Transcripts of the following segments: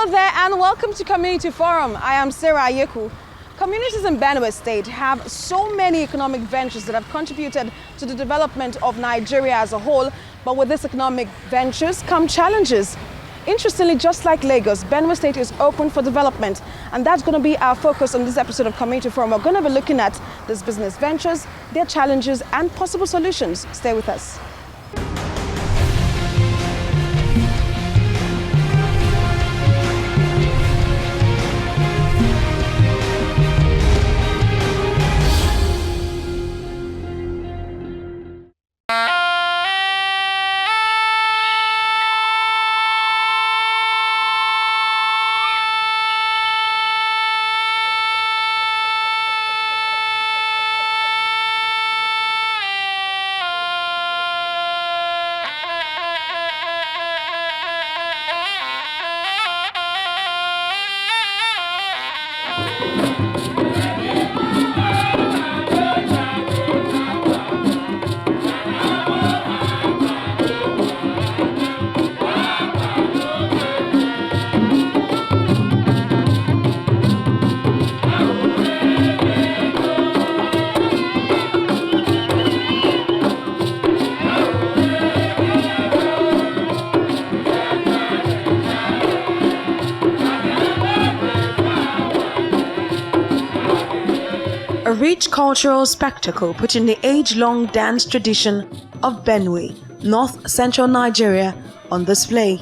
Hello there and welcome to Community Forum. I am Sarah Ayeku. Communities in Benue State have so many economic ventures that have contributed to the development of Nigeria as a whole, but with these economic ventures come challenges. Interestingly, just like Lagos, Benue State is open for development, and that's going to be our focus on this episode of Community Forum. We're going to be looking at these business ventures, their challenges and possible solutions. Stay with us. A rich cultural spectacle putting the age-long dance tradition of Benue, north-central Nigeria, on display.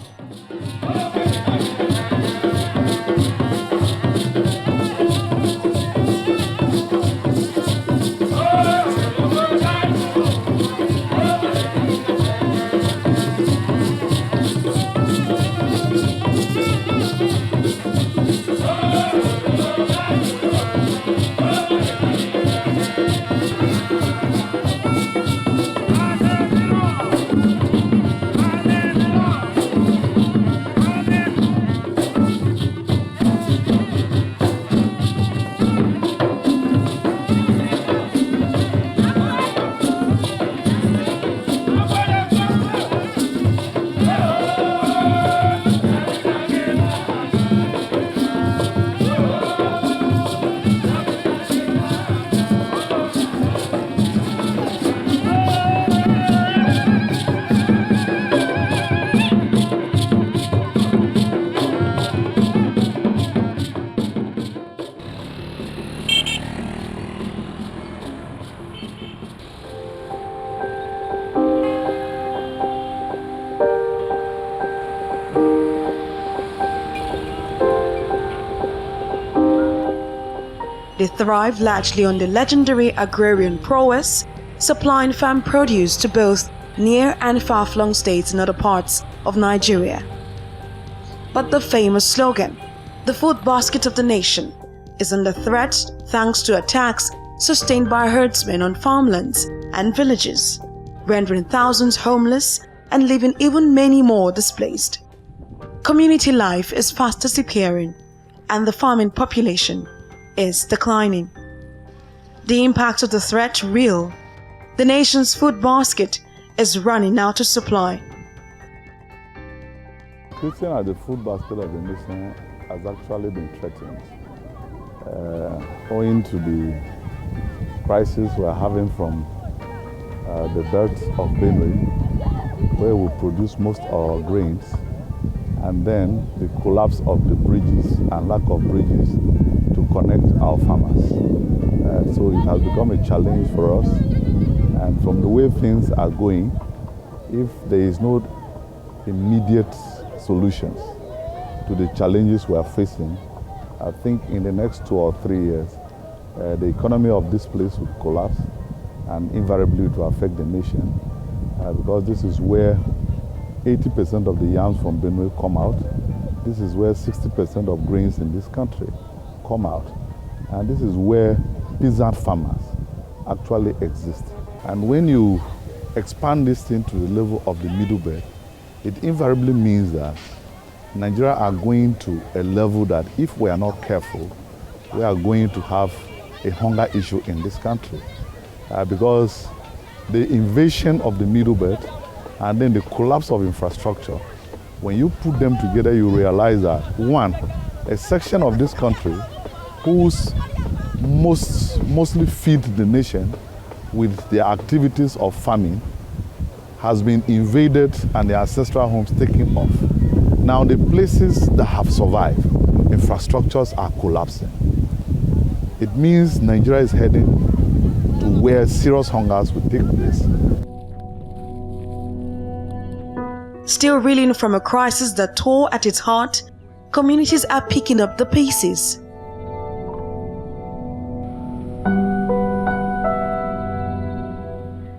They thrive largely on the legendary agrarian prowess, supplying farm produce to both near and far-flung states in other parts of Nigeria. But the famous slogan, "The food basket of the nation," is under threat thanks to attacks sustained by herdsmen on farmlands and villages, rendering thousands homeless and leaving even many more displaced. Community life is fast disappearing, and the farming population is declining. The impact of the threat real. The nation's food basket is running out of supply. Christian at the food basket of the nation has actually been threatened owing to the crisis we're having from the belt of Benue, where we produce most of our grains, and then the collapse of the bridges and lack of bridges to connect our farmers. So it has become a challenge for us, and from the way things are going, if there is no immediate solutions to the challenges we are facing, I think in the next 2 or 3 years, the economy of this place will collapse, and invariably it will affect the nation, because this is where 80% of the yams from Benue come out. This is where 60% of grains in this country come out. And this is where peasant farmers actually exist. And when you expand this thing to the level of the middle belt, it invariably means that Nigeria are going to a level that if we are not careful, we are going to have a hunger issue in this country. Because the invasion of the middle belt and then the collapse of infrastructure When you put them together, you realize that, one, a section of this country who's mostly feed the nation with the activities of farming has been invaded and the ancestral homes taken off. Now the places that have survived, infrastructures are collapsing. It means Nigeria is heading to where serious hungers will take place. Still reeling from a crisis that tore at its heart, communities are picking up the pieces.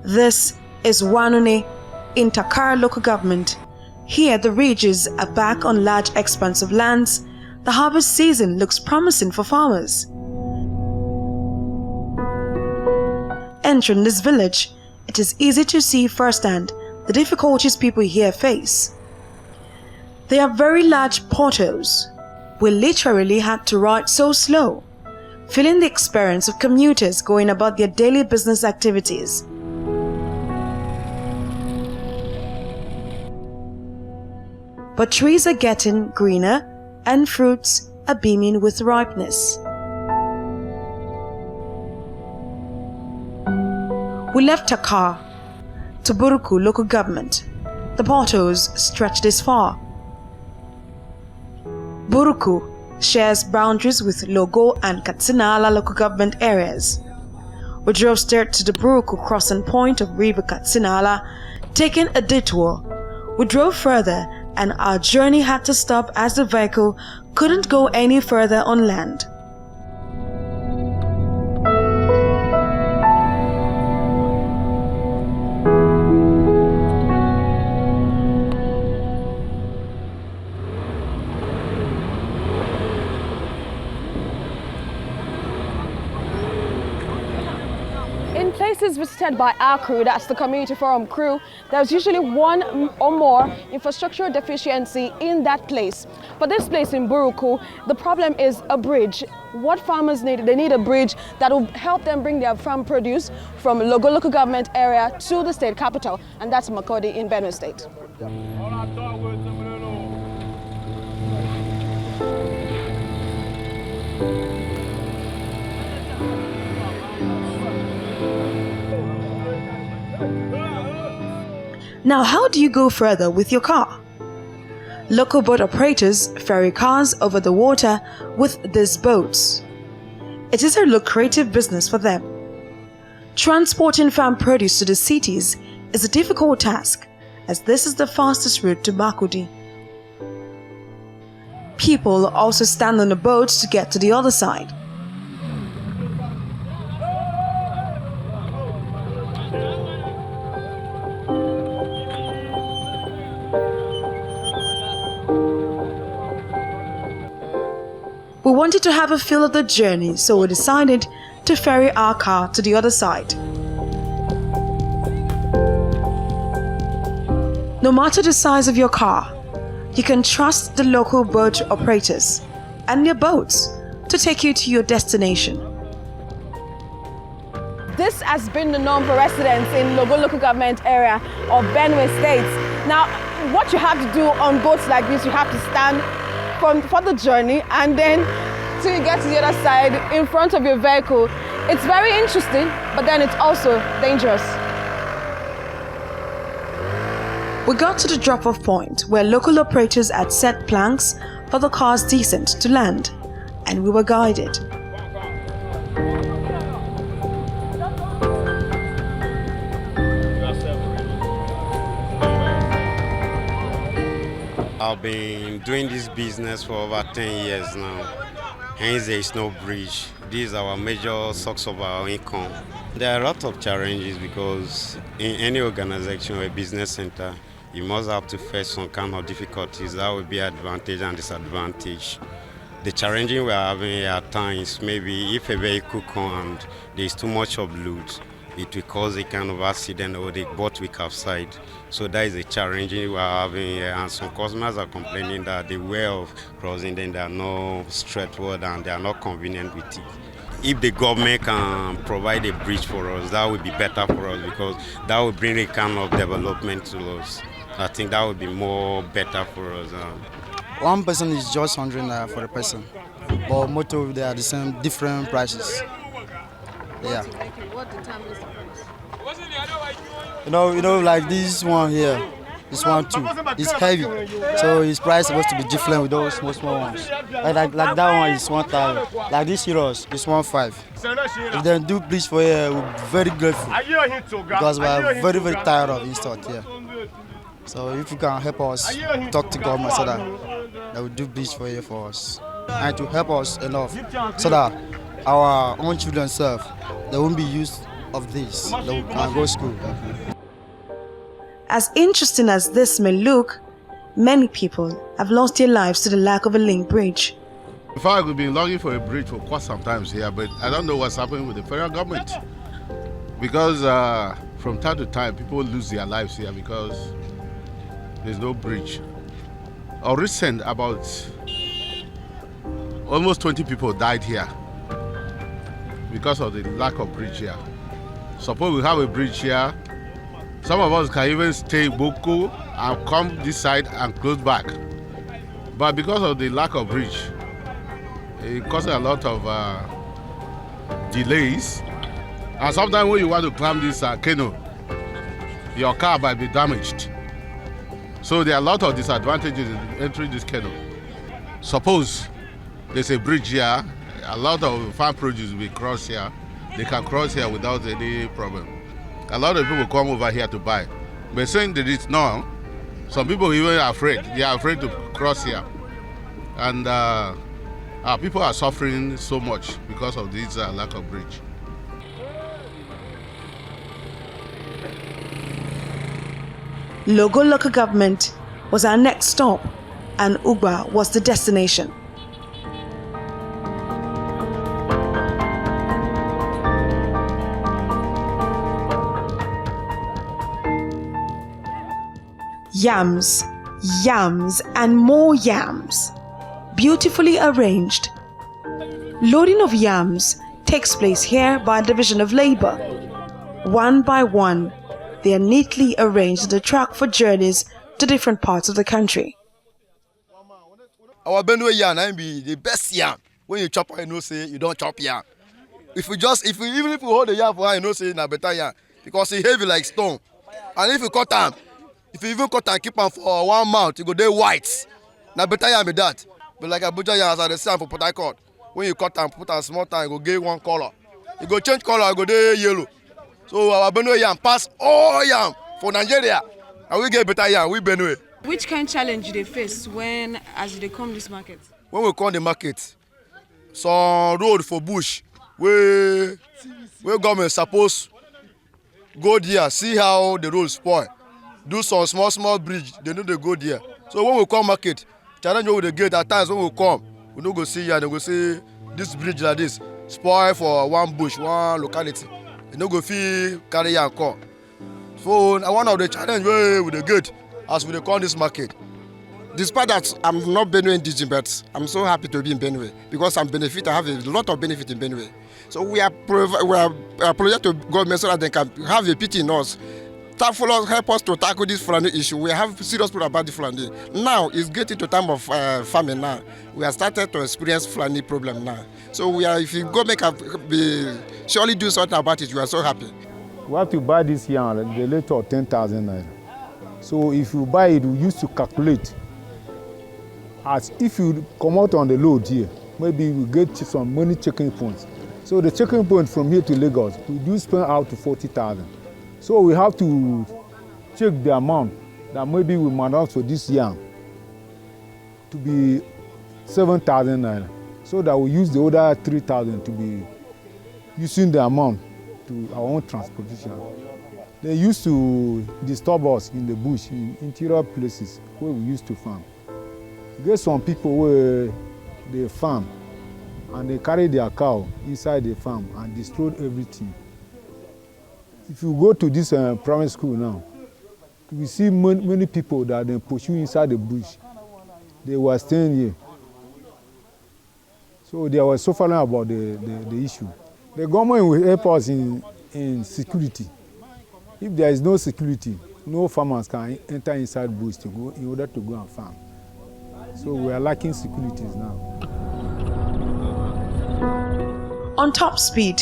This is Wanune in Takara local government. Here the ridges are back on large expanse of lands. The harvest season looks promising for farmers. Entering this village, it is easy to see firsthand the difficulties people here face. They are very large potholes. We literally had to ride so slow, feeling the experience of commuters going about their daily business activities. But trees are getting greener and fruits are beaming with ripeness. We left Takar to Buruku local government. The potholes stretch this far. Buruku shares boundaries with Logo and Katsinala local government areas. We drove straight to the Buruku crossing point of River Katsinala, taking a detour. We drove further and our journey had to stop as the vehicle couldn't go any further on land. In places visited by our crew, that's the community forum crew, there's usually one or more infrastructural deficiency in that place. For this place in Buruku, the problem is a bridge. What farmers need, they need a bridge that will help them bring their farm produce from Logo local government area to the state capital, and that's Makodi in Benue State. Now, how do you go further with your car? Local boat operators ferry cars over the water with these boats. It is a lucrative business for them. Transporting farm produce to the cities is a difficult task, as this is the fastest route to Makodi. People also stand on the boats to get to the other side. We wanted to have a feel of the journey, so we decided to ferry our car to the other side. No matter the size of your car, you can trust the local boat operators and their boats to take you to your destination. This has been the norm for residents in Logo local government area of Benue State. Now, what you have to do on boats like this, you have to stand for the journey, and then till you get to the other side in front of your vehicle. It's very interesting, but then it's also dangerous. We got to the drop-off point where local operators had set planks for the cars descent to land, and we were guided. I've been doing this business for over 10 years now. Hence there is no bridge. This is our major source of our income. There are a lot of challenges because in any organization or a business center, you must have to face some kind of difficulties. That will be advantage and disadvantage. The challenging we are having at times, maybe if a vehicle comes and there is too much of load, it will cause a kind of accident or the boat will capsize. So that is a challenge we are having here, and some customers are complaining that the way of crossing them, they are not straightforward and they are not convenient with it. If the government can provide a bridge for us, that would be better for us because that would bring a kind of development to us. I think that would be more better for us. One person is just 100 naira for the person, but motor they are the same, different prices. Yeah. What determines the price? Like this one here, this one too. It's heavy, so his price supposed to be different with those small ones. Like that one is 1,000. Like this heroes is 1,500. If they do bleach for here, we'll be very grateful because we are very tired of installed here. So if you can help us talk to government so that they will do bleach for here for us, and to help us enough so that our own children they won't be used of this. They can go to school. As interesting as this may look, many people have lost their lives to the lack of a link bridge. In fact, we've been longing for a bridge for quite some time here, but I don't know what's happening with the federal government. Because from time to time, people lose their lives here because there's no bridge. Recent, about almost 20 people died here because of the lack of bridge here. Suppose we have a bridge here, some of us can even stay in Boko and come this side and close back. But because of the lack of bridge, it causes a lot of delays. And sometimes when you want to climb this canoe, your car might be damaged. So there are a lot of disadvantages in entering this canoe. Suppose there's a bridge here, a lot of farm produce will cross here. They can cross here without any problem. A lot of people come over here to buy. But saying that it's now, some people even are afraid. They are afraid to cross here. And our people are suffering so much because of this lack of bridge. Logo local government was our next stop, and Ugba was the destination. Yams, yams, and more yams, beautifully arranged. Loading of yams takes place here by division of labor. One by one, they are neatly arranged on the track for journeys to different parts of the country. Our Benue yam be the best yam. When you chop, you say you don't chop yam. Even if you hold the yam for her, you say na better yam because it's heavy like stone. And if you cut them, if you even cut and keep them for 1 month, you go there white. Now better yam be that. But like a butcher yam, as I say for Port Harcourt, when you cut and put a small time, you go get one color. You go change color, you go there yellow. So our Benue yam pass all yam for Nigeria, and we get better yam. We Benue. Which kind of challenge they face as they come this market? When we come the market, some road for bush, where government suppose go there, see how the road spoil. Do some small bridge, they know they go there. So when we come market, challenge with the gate at times when we come, we don't go see here, they go see this bridge like this, spoil for one bush, one locality. They don't go feel carry and come. So one of the challenge with the gate as we come this market. Despite that, I'm not Benue indigenous, but I'm so happy to be in Benue because I have a lot of benefit in Benue. So we are project to government so that they can have a pity in us. Help us to tackle this Fulani issue. We have serious problem about the Fulani. Now it's getting to time of famine now. We have started to experience Fulani problem now. So if you go surely do something about it, we are so happy. We have to buy this yarn at the rate of 10,000 naira. So if you buy it, we used to calculate as if you come out on the load here, maybe you get some money checking points. So the checking point from here to Lagos, we do spend out to 40,000. So we have to check the amount that maybe we might have for this yarn to be 7,000 naira. So that we use the other 3,000 to be using the amount to our own transportation. They used to disturb us in the bush, in interior places where we used to farm. There's some people where they farm and they carry their cow inside the farm and destroy everything. If you go to this primary school now, we see many people that they pursue inside the bush. They were staying here. So they were suffering about the issue. The government will help us in security. If there is no security, no farmers can enter inside bush to go in order to go and farm. So we are lacking securities now. On top speed,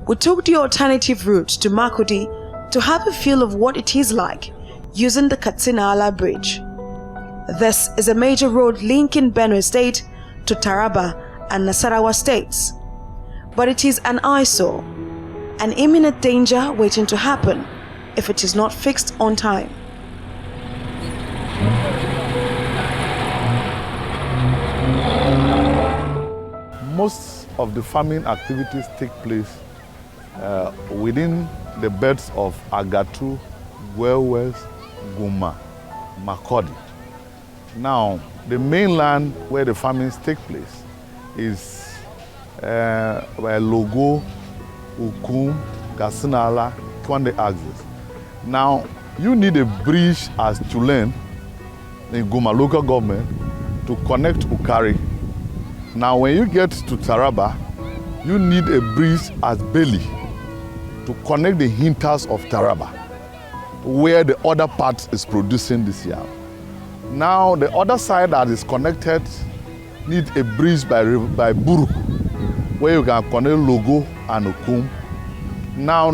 we took the alternative route to Makudi to have a feel of what it is like using the Katsina-Ala Bridge. This is a major road linking Benue State to Taraba and Nasarawa states. But it is an eyesore, an imminent danger waiting to happen if it is not fixed on time. Most of the farming activities take place within the belts of Agatu, Gwewes, Guma, Makodi. Now, the mainland where the farmings take place is Logo, Ukum, Katsina-Ala, Kwande axis. Now, you need a bridge as Tulen in Guma local government to connect Ukari. Now, when you get to Taraba, you need a bridge as Beli to connect the hinters of Taraba, where the other part is producing this year. Now, the other side that is connected needs a bridge by Buru, where you can connect Logo and Ukum. Now,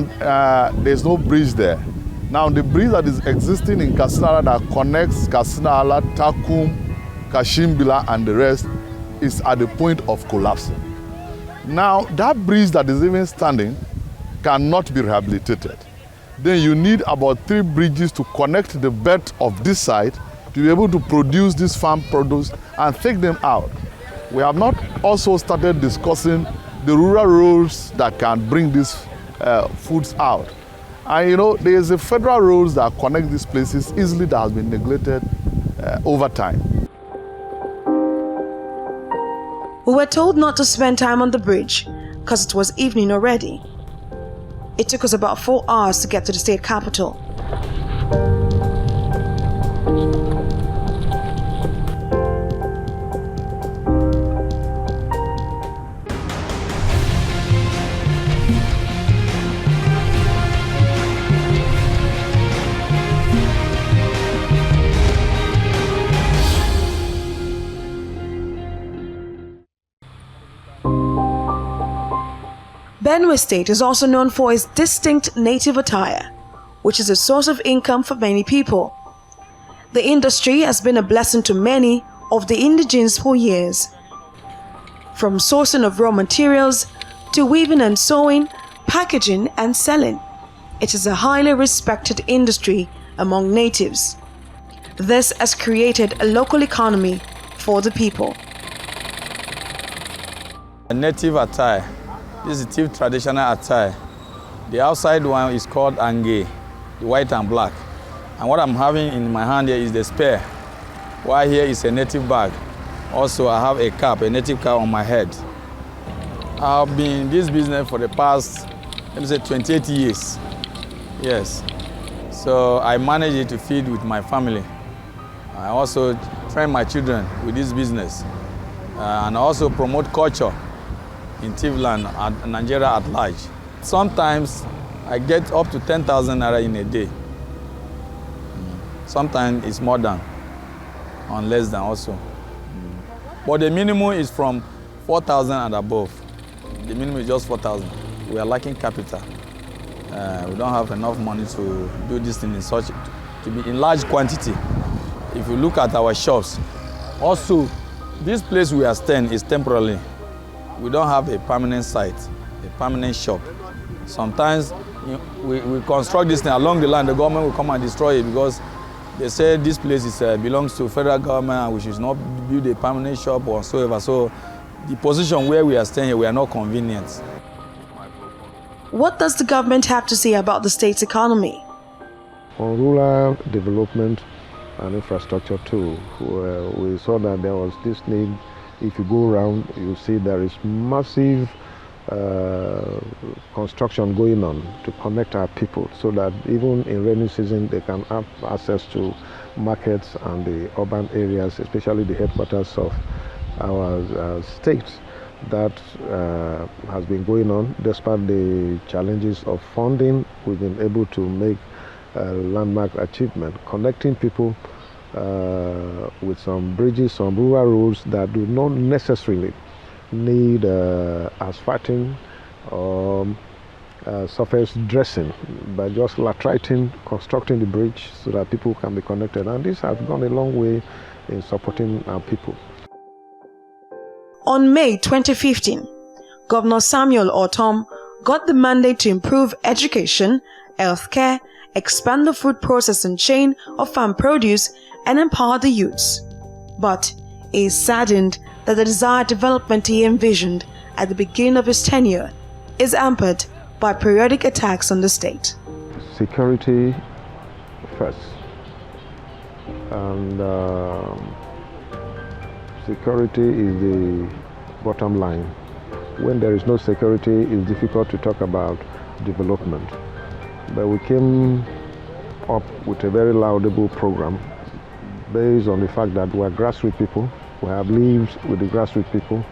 there's no bridge there. Now, the bridge that is existing in Katsina-Ala that connects Katsina-Ala, Takum, Kashimbila, and the rest is at the point of collapsing. Now, that bridge that is even standing cannot be rehabilitated. Then you need about 3 bridges to connect the bed of this side to be able to produce this farm produce and take them out. We have not also started discussing the rural roads that can bring these foods out. And you know, there is a federal roads that connect these places easily that has been neglected over time. We were told not to spend time on the bridge because it was evening already. It took us about 4 hours to get to the state capital. Benue State is also known for its distinct native attire, which is a source of income for many people. The industry has been a blessing to many of the indigenes for years. From sourcing of raw materials to weaving and sewing, packaging and selling, it is a highly respected industry among natives. This has created a local economy for the people. A native attire. This is the traditional attire. The outside one is called Ange, the white and black. And what I'm having in my hand here is the spear, while here is a native bag. Also, I have a cap, a native cap on my head. I've been in this business for the past, let me say, 28 years. Yes. So I manage it to feed with my family. I also train my children with this business. And also promote culture in Tivland and Nigeria at large. Sometimes I get up to 10,000 naira in a day. Sometimes it's more than, and less than also. But the minimum is from 4,000 and above. The minimum is just 4,000. We are lacking capital. We don't have enough money to do this thing in such, to be in large quantity. If you look at our shops, also, this place we are staying is temporarily. We don't have a permanent site, a permanent shop. Sometimes we construct this thing along the line, the government will come and destroy it because they say this place belongs to federal government and we should not build a permanent shop or whatsoever. So the position where we are staying here, we are not convenient. What does the government have to say about the state's economy? On rural development and infrastructure too, we saw that there was this need. If you go around, you see there is massive construction going on to connect our people so that even in rainy season they can have access to markets and the urban areas, especially the headquarters of our state. That has been going on despite the challenges of funding. We've been able to make landmark achievement, connecting people with some bridges, some rural roads that do not necessarily need asphalting or surface dressing, but just lateriting, constructing the bridge so that people can be connected. And this has gone a long way in supporting our people. On May 2015, Governor Samuel Ortom got the mandate to improve education, healthcare, expand the food processing chain of farm produce, and empower the youths. But he is saddened that the desired development he envisioned at the beginning of his tenure is hampered by periodic attacks on the state. Security first. And security is the bottom line. When there is no security, it's difficult to talk about development. But we came up with a very laudable program based on the fact that we are grassroots people, we have lived with the grassroots people,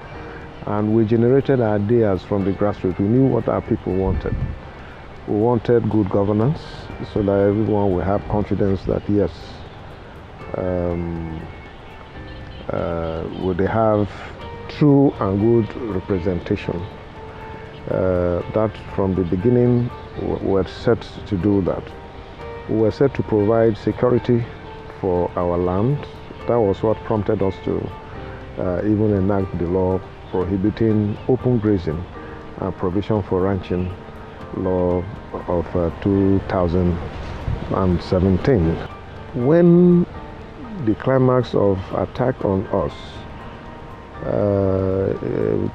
and we generated ideas from the grassroots. We knew what our people wanted. We wanted good governance so that everyone will have confidence that yes, would they have true and good representation. That from the beginning we were set to do that. We were set to provide security for our land. That was what prompted us to even enact the law prohibiting open grazing and provision for ranching law of 2017. When the climax of attack on us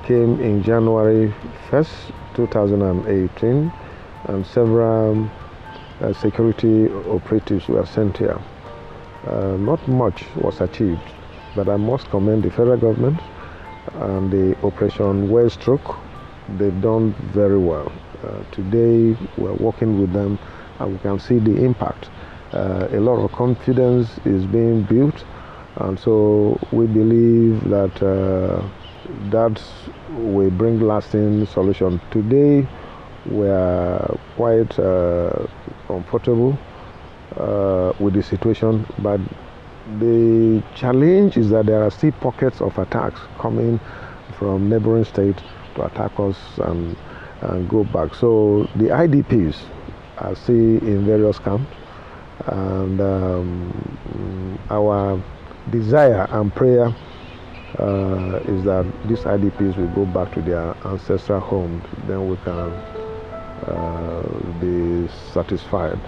came in January 1st, 2018, and several security operatives were sent here. Not much was achieved, but I must commend the federal government and the Operation Wellstroke. They've done very well. Today we're working with them and we can see the impact. A lot of confidence is being built, and so we believe that that will bring lasting solution. Today we are quite comfortable with the situation, but the challenge is that there are still pockets of attacks coming from neighboring states to attack us and go back. So the IDPs are still in various camps, and our desire and prayer is that these IDPs will go back to their ancestral homes. Then we can be satisfied.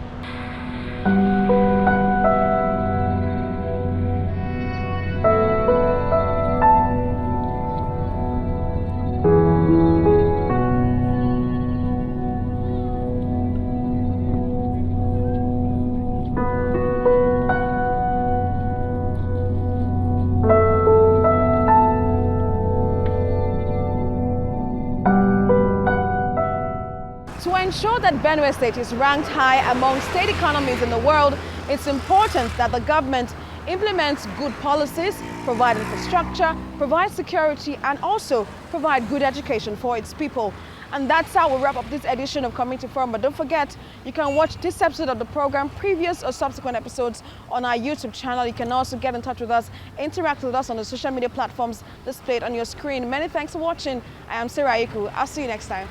To ensure that Benue State is ranked high among state economies in the world, it's important that the government implements good policies, provide infrastructure, provide security, and also provide good education for its people. And that's how we wrap up this edition of Community Forum. But don't forget, you can watch this episode of the program, previous or subsequent episodes on our YouTube channel. You can also get in touch with us, interact with us on the social media platforms displayed on your screen. Many thanks for watching. I am Sarah Iku. I'll see you next time.